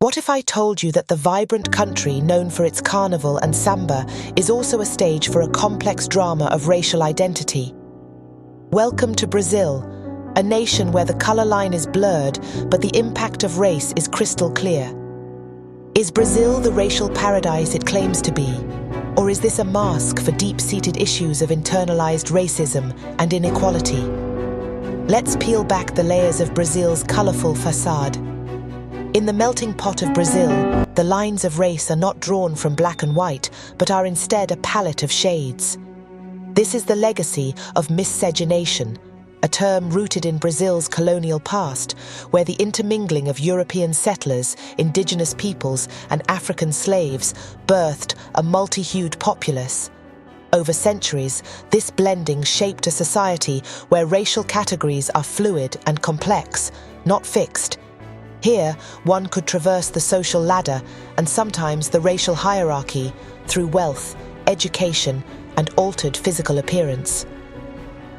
What if I told you that the vibrant country known for its carnival and samba is also a stage for a complex drama of racial identity? Welcome to Brazil, a nation where the color line is blurred, but the impact of race is crystal clear. Is Brazil the racial paradise it claims to be? Or is this a mask for deep-seated issues of internalized racism and inequality? Let's peel back the layers of Brazil's colorful facade. In the melting pot of Brazil, the lines of race are not drawn from black and white, but are instead a palette of shades. This is the legacy of miscegenation, a term rooted in Brazil's colonial past, where the intermingling of European settlers, indigenous peoples, and African slaves birthed a multi-hued populace. Over centuries, this blending shaped a society where racial categories are fluid and complex, not fixed. Here, one could traverse the social ladder and sometimes the racial hierarchy through wealth, education, and altered physical appearance.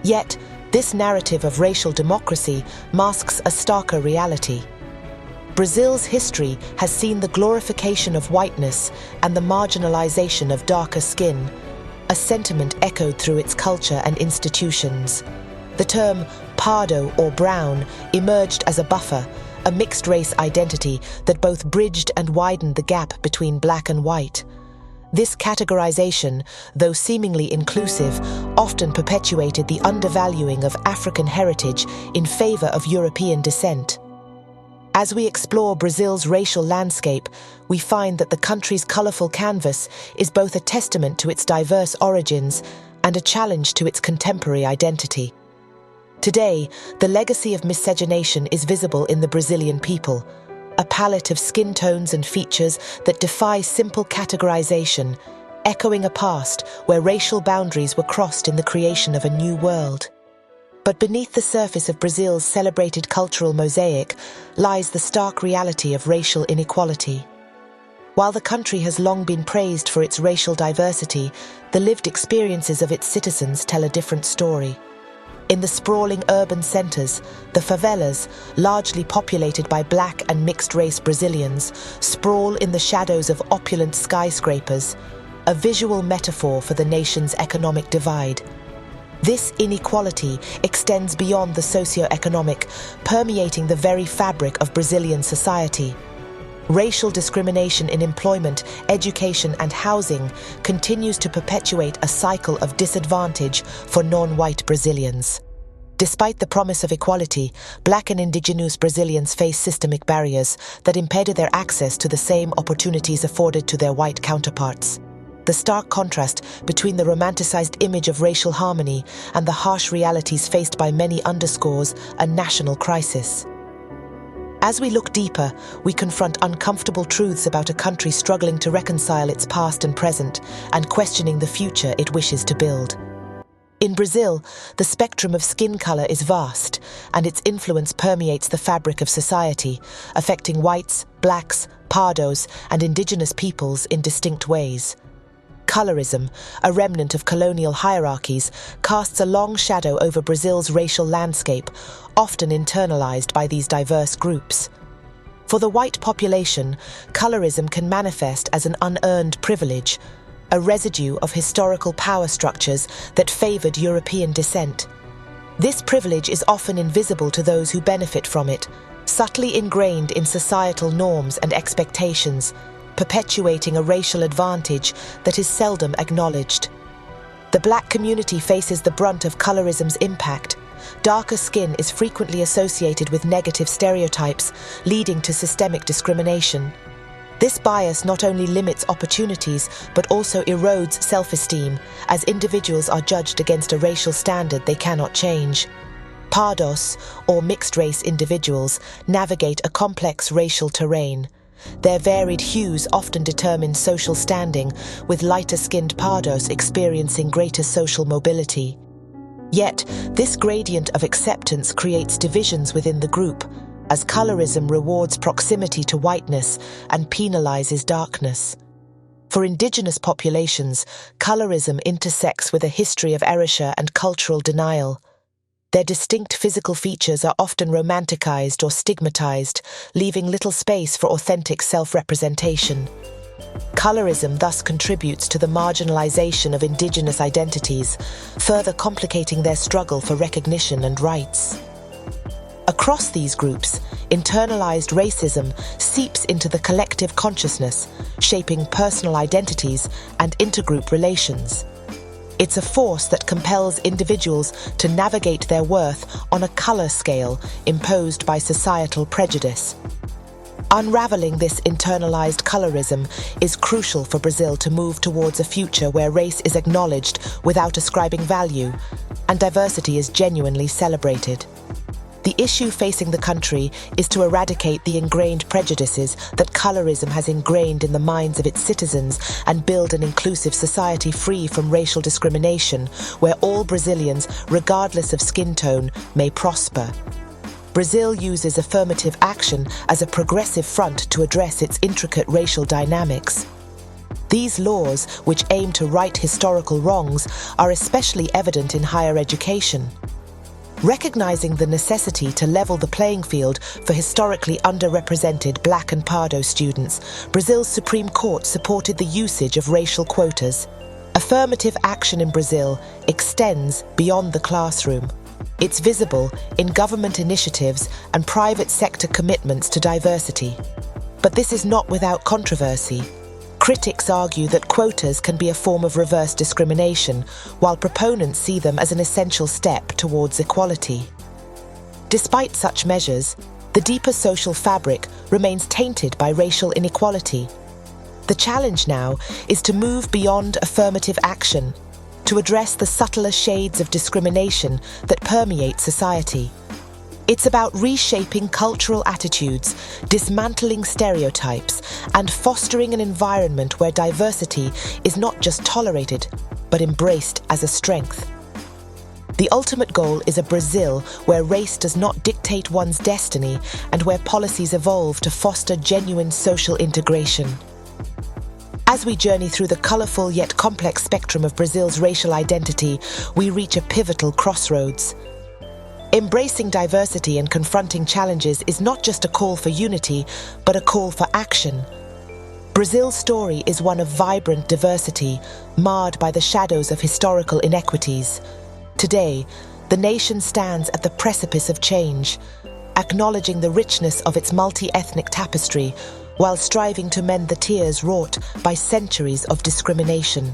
Yet, this narrative of racial democracy masks a starker reality. Brazil's history has seen the glorification of whiteness and the marginalization of darker skin, a sentiment echoed through its culture and institutions. The term Pardo or brown emerged as a buffer, a mixed-race identity that both bridged and widened the gap between black and white. This categorization, though seemingly inclusive, often perpetuated the undervaluing of African heritage in favor of European descent. As we explore Brazil's racial landscape, we find that the country's colorful canvas is both a testament to its diverse origins and a challenge to its contemporary identity. Today, the legacy of miscegenation is visible in the Brazilian people, a palette of skin tones and features that defy simple categorization, echoing a past where racial boundaries were crossed in the creation of a new world. But beneath the surface of Brazil's celebrated cultural mosaic lies the stark reality of racial inequality. While the country has long been praised for its racial diversity, the lived experiences of its citizens tell a different story. In the sprawling urban centers, the favelas, largely populated by black and mixed-race Brazilians, sprawl in the shadows of opulent skyscrapers, a visual metaphor for the nation's economic divide. This inequality extends beyond the socio-economic, permeating the very fabric of Brazilian society. Racial discrimination in employment, education, and housing continues to perpetuate a cycle of disadvantage for non-white Brazilians. Despite the promise of equality, black and indigenous Brazilians face systemic barriers that impede their access to the same opportunities afforded to their white counterparts. The stark contrast between the romanticized image of racial harmony and the harsh realities faced by many underscores a national crisis. As we look deeper, we confront uncomfortable truths about a country struggling to reconcile its past and present and questioning the future it wishes to build. In Brazil, the spectrum of skin color is vast, and its influence permeates the fabric of society, affecting whites, blacks, pardos, and indigenous peoples in distinct ways. Colorism, a remnant of colonial hierarchies, casts a long shadow over Brazil's racial landscape, often internalized by these diverse groups. For the white population, colorism can manifest as an unearned privilege, a residue of historical power structures that favored European descent. This privilege is often invisible to those who benefit from it, subtly ingrained in societal norms and expectations, perpetuating a racial advantage that is seldom acknowledged. The black community faces the brunt of colorism's impact. Darker skin is frequently associated with negative stereotypes, leading to systemic discrimination. This bias not only limits opportunities, but also erodes self-esteem, as individuals are judged against a racial standard they cannot change. Pardos, or mixed-race individuals, navigate a complex racial terrain. Their varied hues often determine social standing, with lighter-skinned Pardos experiencing greater social mobility. Yet, this gradient of acceptance creates divisions within the group, as colorism rewards proximity to whiteness and penalizes darkness. For indigenous populations, colorism intersects with a history of erasure and cultural denial. Their distinct physical features are often romanticized or stigmatized, leaving little space for authentic self-representation. Colorism thus contributes to the marginalization of indigenous identities, further complicating their struggle for recognition and rights. Across these groups, internalized racism seeps into the collective consciousness, shaping personal identities and intergroup relations. It's a force that compels individuals to navigate their worth on a color scale imposed by societal prejudice. Unraveling this internalized colorism is crucial for Brazil to move towards a future where race is acknowledged without ascribing value, and diversity is genuinely celebrated. The issue facing the country is to eradicate the ingrained prejudices that colorism has ingrained in the minds of its citizens and build an inclusive society free from racial discrimination, where all Brazilians, regardless of skin tone, may prosper. Brazil uses affirmative action as a progressive front to address its intricate racial dynamics. These laws, which aim to right historical wrongs, are especially evident in higher education. Recognizing the necessity to level the playing field for historically underrepresented Black and Pardo students, Brazil's Supreme Court supported the usage of racial quotas. Affirmative action in Brazil extends beyond the classroom. It's visible in government initiatives and private sector commitments to diversity. But this is not without controversy. Critics argue that quotas can be a form of reverse discrimination, while proponents see them as an essential step towards equality. Despite such measures, the deeper social fabric remains tainted by racial inequality. The challenge now is to move beyond affirmative action, to address the subtler shades of discrimination that permeate society. It's about reshaping cultural attitudes, dismantling stereotypes, and fostering an environment where diversity is not just tolerated, but embraced as a strength. The ultimate goal is a Brazil where race does not dictate one's destiny and where policies evolve to foster genuine social integration. As we journey through the colorful yet complex spectrum of Brazil's racial identity, we reach a pivotal crossroads. Embracing diversity and confronting challenges is not just a call for unity, but a call for action. Brazil's story is one of vibrant diversity, marred by the shadows of historical inequities. Today, the nation stands at the precipice of change, acknowledging the richness of its multi-ethnic tapestry, while striving to mend the tears wrought by centuries of discrimination.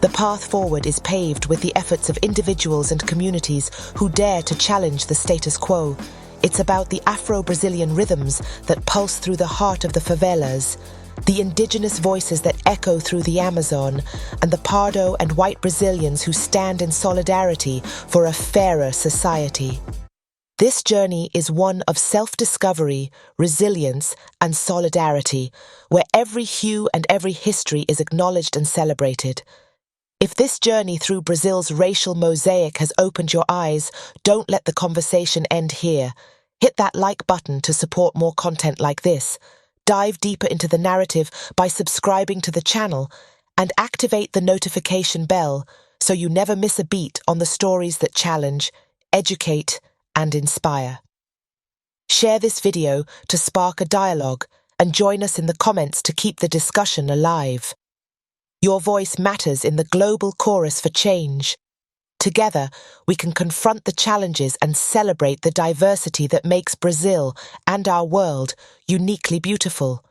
The path forward is paved with the efforts of individuals and communities who dare to challenge the status quo. It's about the Afro-Brazilian rhythms that pulse through the heart of the favelas, the indigenous voices that echo through the Amazon, and the Pardo and white Brazilians who stand in solidarity for a fairer society. This journey is one of self-discovery, resilience, and solidarity, where every hue and every history is acknowledged and celebrated. If this journey through Brazil's racial mosaic has opened your eyes, don't let the conversation end here. Hit that like button to support more content like this. Dive deeper into the narrative by subscribing to the channel and activate the notification bell so you never miss a beat on the stories that challenge, educate, and inspire. Share this video to spark a dialogue and join us in the comments to keep the discussion alive. Your voice matters in the global chorus for change. Together, we can confront the challenges and celebrate the diversity that makes Brazil and our world uniquely beautiful.